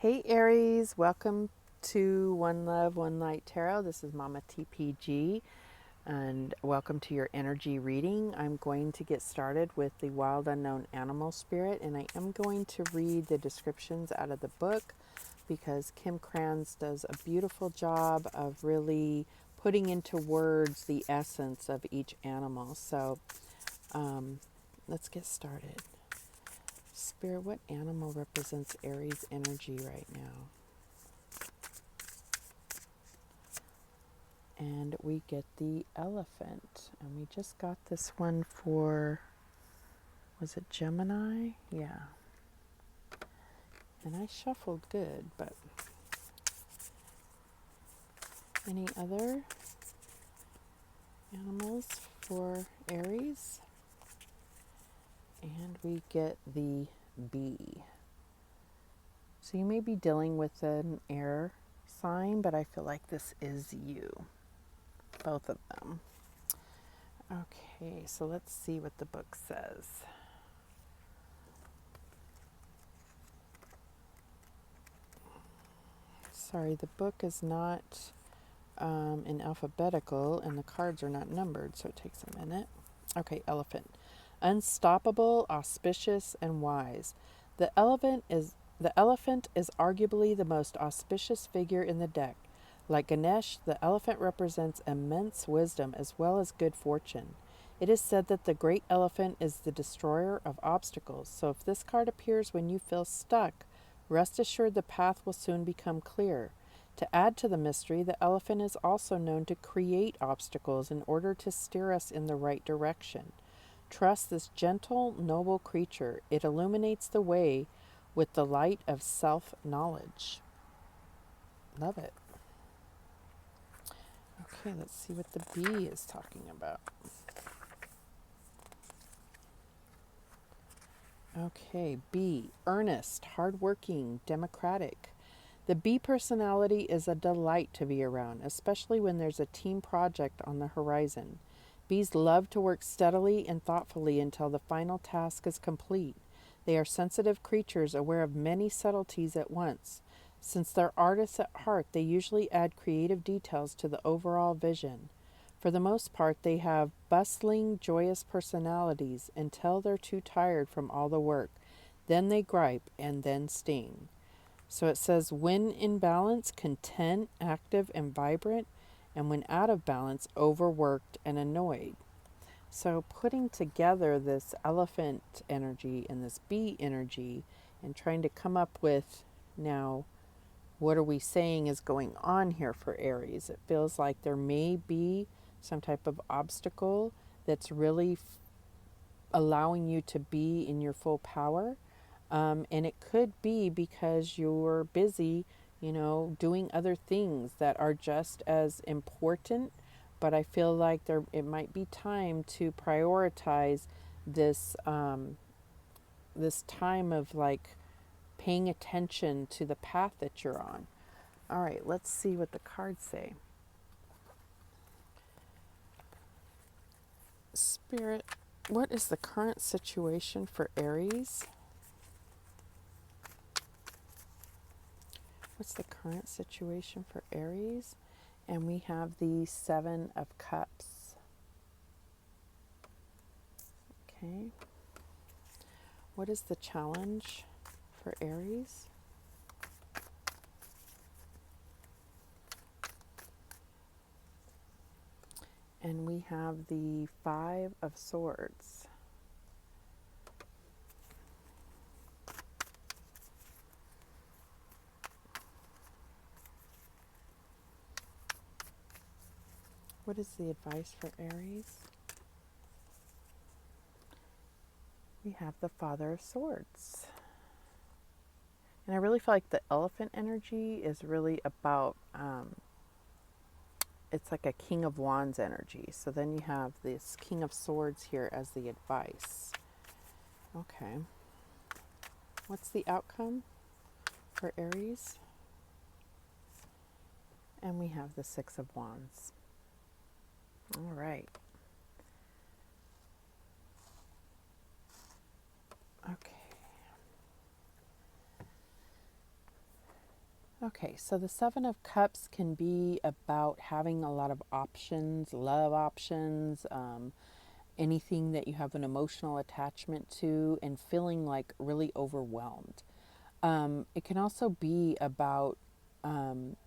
Hey Aries, welcome to One Love, One Light Tarot. This is Mama TPG and welcome to your energy reading. I'm going to get started with the Wild Unknown Animal Spirit, and I am going to read the descriptions out of the book because Kim Kranz does a beautiful job of really putting into words the essence of each animal. So let's get started. Spirit, what animal represents Aries energy right now? And we get the elephant. And we just got this one for, was it Gemini? Yeah. And I shuffled good, but any other animals for Aries? And we get the bee. So you may be dealing with an air sign, but I feel like this is you. Both of them. Okay, so let's see what the book says. Sorry, the book is not in alphabetical and the cards are not numbered, so it takes a minute. Okay, elephant. Unstoppable, auspicious, and wise. The elephant is arguably the most auspicious figure in the deck. Like Ganesh, the elephant represents immense wisdom as well as good fortune. It is said that the great elephant is the destroyer of obstacles, so if this card appears when you feel stuck, rest assured the path will soon become clear. To add to the mystery, the elephant is also known to create obstacles in order to steer us in the right direction. Trust this gentle, noble creature. It illuminates the way with the light of self-knowledge. Love it. Okay, let's see what the bee is talking about. Okay, bee. Earnest, hardworking, democratic. The bee personality is a delight to be around, especially when there's a team project on the horizon. Bees love to work steadily and thoughtfully until the final task is complete. They are sensitive creatures aware of many subtleties at once. Since they're artists at heart, they usually add creative details to the overall vision. For the most part, they have bustling, joyous personalities until they're too tired from all the work. Then they gripe and then sting. So it says, when in balance, content, active, and vibrant, and when out of balance, overworked and annoyed. So putting together this elephant energy and this bee energy and trying to come up with now, what are we saying is going on here for Aries? It feels like there may be some type of obstacle that's really allowing you to be in your full power. And it could be because you're busy, doing other things that are just as important. But I feel like it might be time to prioritize this this time of like paying attention to the path that you're on. All right, let's see what the cards say. Spirit, what is the current situation for Aries? What's the current situation for Aries? And we have the Seven of Cups. Okay. What is the challenge for Aries? And we have the Five of Swords. What is the advice for Aries? We have the Father of Swords. And I really feel like the elephant energy is really about, it's like a King of Wands energy. So then you have this King of Swords here as the advice. Okay. What's the outcome for Aries? And we have the Six of Wands. All right. Okay. Okay, so the Seven of Cups can be about having a lot of options, love options, anything that you have an emotional attachment to, and feeling like really overwhelmed. It can also be about, kind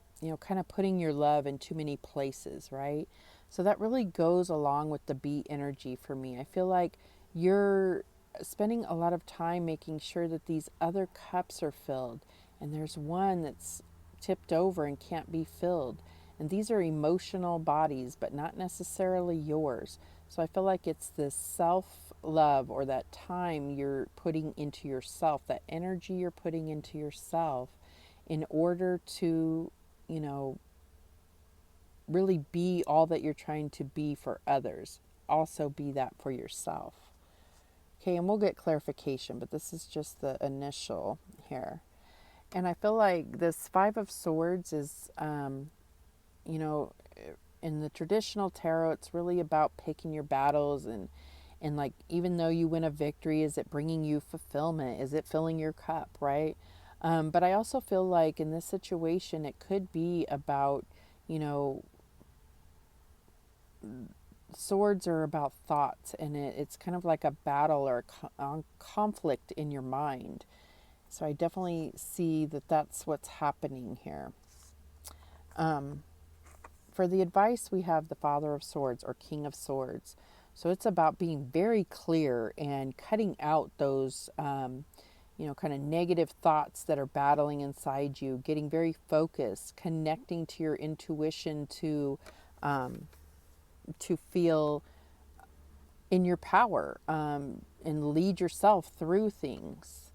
of putting your love in too many places, right? So that really goes along with the bee energy for me. I feel like you're spending a lot of time making sure that these other cups are filled, and there's one that's tipped over and can't be filled. And these are emotional bodies, but not necessarily yours. So I feel like it's this self love, or that time you're putting into yourself, that energy you're putting into yourself in order to, you know, really be all that you're trying to be for others. Also be that for yourself. Okay, and we'll get clarification, but this is just the initial here. And I feel like this Five of Swords is, you know, in the traditional tarot, it's really about picking your battles, and like, even though you win a victory, is it bringing you fulfillment? Is it filling your cup, right? But I also feel like in this situation, it could be about, you know, swords are about thoughts, and it's kind of like a battle or a conflict in your mind. So I definitely see that that's what's happening here. Um, For the advice, we have the Father of Swords or King of Swords. So it's about being very clear and cutting out those, kind of negative thoughts that are battling inside you, getting very focused, connecting to your intuition to feel in your power, and lead yourself through things.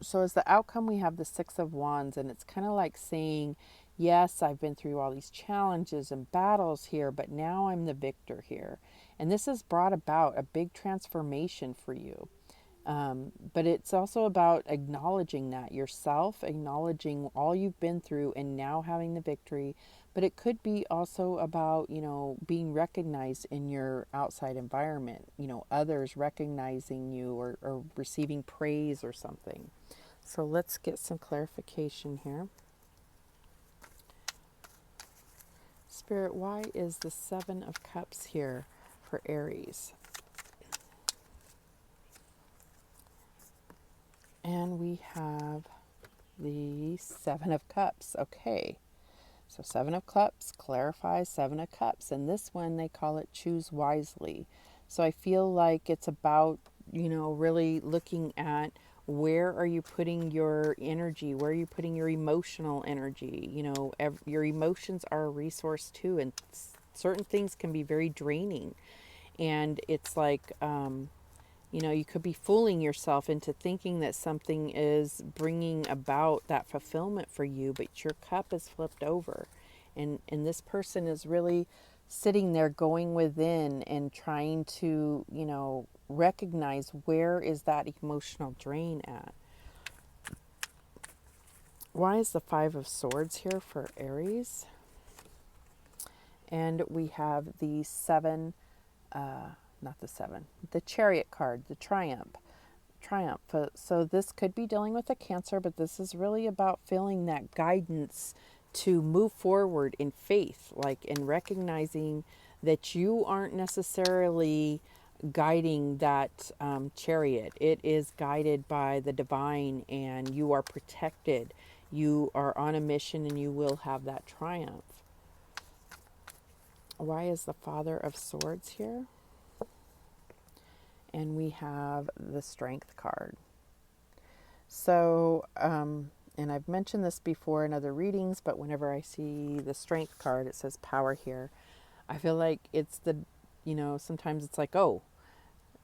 So as the outcome, we have the Six of Wands, and it's kind of like saying, yes, I've been through all these challenges and battles here, but now I'm the victor here. And this has brought about a big transformation for you. But it's also about acknowledging that yourself, acknowledging all you've been through, and now having the victory. But it could be also about, being recognized in your outside environment, others recognizing you, or receiving praise or something. So let's get some clarification here. Spirit, why is the Seven of Cups here for Aries? And we have the Seven of Cups. Okay. So Seven of Cups clarifies Seven of Cups. And this one, they call it choose wisely. So I feel like it's about, really looking at where are you putting your energy? Where are you putting your emotional energy? Your emotions are a resource too. And certain things can be very draining. And it's like, you could be fooling yourself into thinking that something is bringing about that fulfillment for you, but your cup is flipped over. And this person is really sitting there going within and trying to, recognize where is that emotional drain at. Why is the Five of Swords here for Aries? And we have the seven, not the seven, the Chariot card, the Triumph. So this could be dealing with a Cancer, but this is really about feeling that guidance to move forward in faith, like in recognizing that you aren't necessarily guiding that chariot. It is guided by the divine, and you are protected. You are on a mission, and you will have that triumph. Why is the Father of Swords here? And we have the Strength card. So, and I've mentioned this before in other readings, but whenever I see the Strength card, it says power here. I feel like it's sometimes it's like, oh,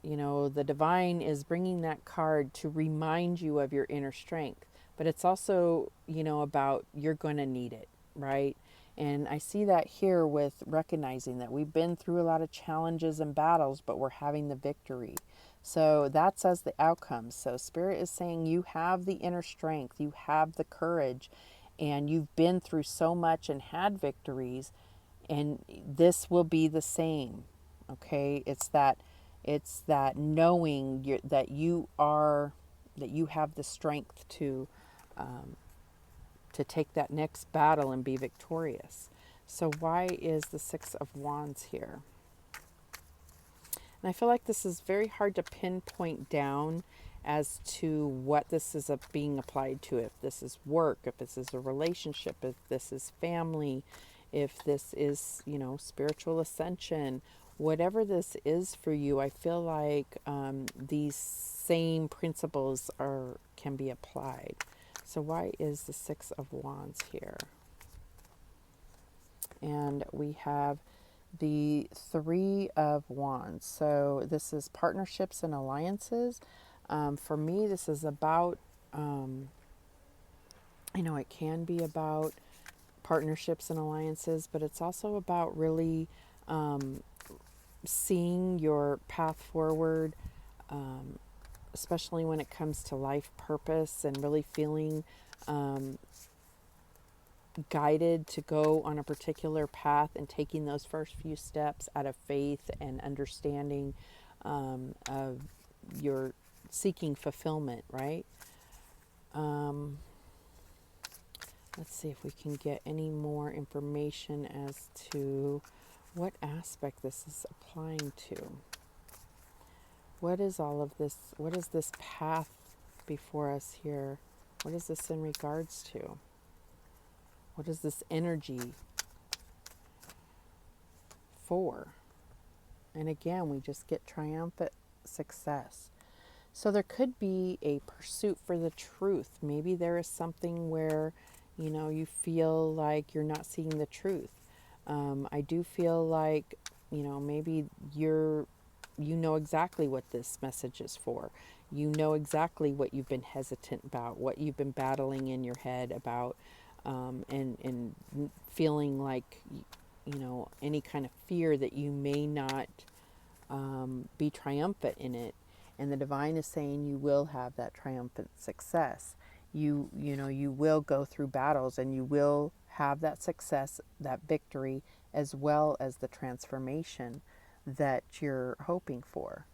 the divine is bringing that card to remind you of your inner strength. But it's also, about you're going to need it, right? And I see that here with recognizing that we've been through a lot of challenges and battles, but we're having the victory. So that's as the outcome. So Spirit is saying you have the inner strength, you have the courage, and you've been through so much and had victories, and this will be the same. Okay? It's that knowing that you have the strength to to take that next battle and be victorious. So why is the Six of Wands here? And I feel like this is very hard to pinpoint down as to what this is being applied to. If this is work, if this is a relationship, if this is family, if this is, spiritual ascension, whatever this is for you, I feel like these same principles can be applied. So why is the Six of Wands here? And we have the Three of Wands. So this is partnerships and alliances. For me, this is about, it can be about partnerships and alliances, but it's also about really seeing your path forward, especially when it comes to life purpose, and really feeling guided to go on a particular path and taking those first few steps out of faith and understanding of your seeking fulfillment, right? Let's see if we can get any more information as to what aspect this is applying to. What is all of this? What is this path before us here? What is this in regards to? What is this energy for? And again, we just get triumphant success. So there could be a pursuit for the truth. Maybe there is something where, you feel like you're not seeing the truth. I do feel like, maybe you know exactly what this message is for. You know exactly what you've been hesitant about, what you've been battling in your head about, and feeling like, any kind of fear that you may not be triumphant in it. And the divine is saying you will have that triumphant success. You will go through battles and you will have that success, that victory, as well as the transformation that you're hoping for.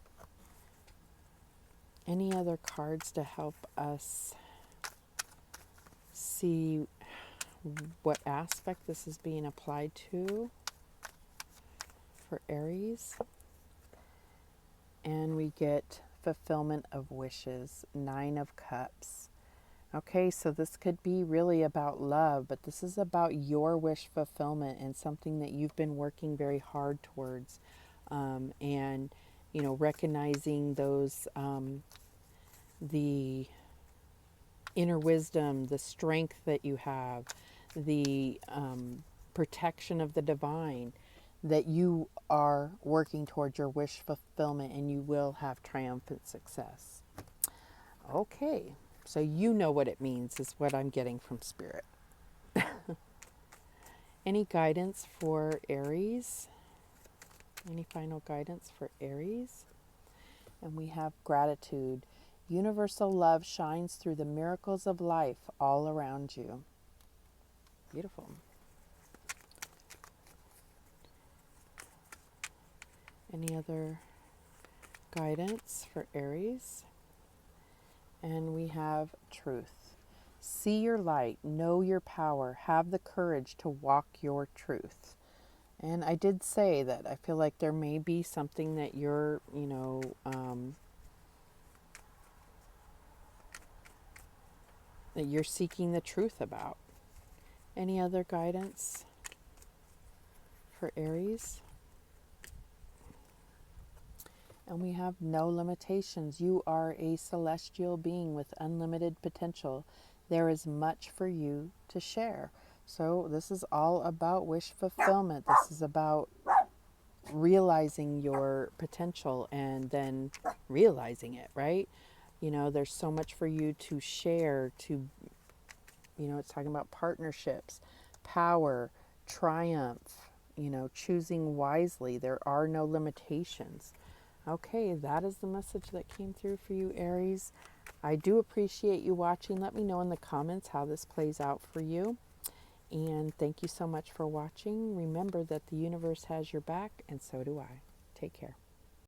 Any other cards to help us see what aspect this is being applied to for Aries? And we get fulfillment of wishes, Nine of Cups. Okay, so this could be really about love, but this is about your wish fulfillment and something that you've been working very hard towards. And, recognizing those, the inner wisdom, the strength that you have, the protection of the divine, that you are working towards your wish fulfillment and you will have triumphant success. Okay, so you know what it means is what I'm getting from Spirit. Any guidance for Aries? Any final guidance for Aries? And we have gratitude. Universal love shines through the miracles of life all around you. Beautiful. Any other guidance for Aries? And we have truth. See your light, know your power, have the courage to walk your truth. And I did say that I feel like there may be something that you're, that you're seeking the truth about. Any other guidance for Aries? And we have no limitations. You are a celestial being with unlimited potential. There is much for you to share. So this is all about wish fulfillment. This is about realizing your potential and then realizing it, right? There's so much for you to share, it's talking about partnerships, power, triumph, choosing wisely. There are no limitations. Okay, that is the message that came through for you, Aries. I do appreciate you watching. Let me know in the comments how this plays out for you. And thank you so much for watching. Remember that the universe has your back, and so do I. Take care.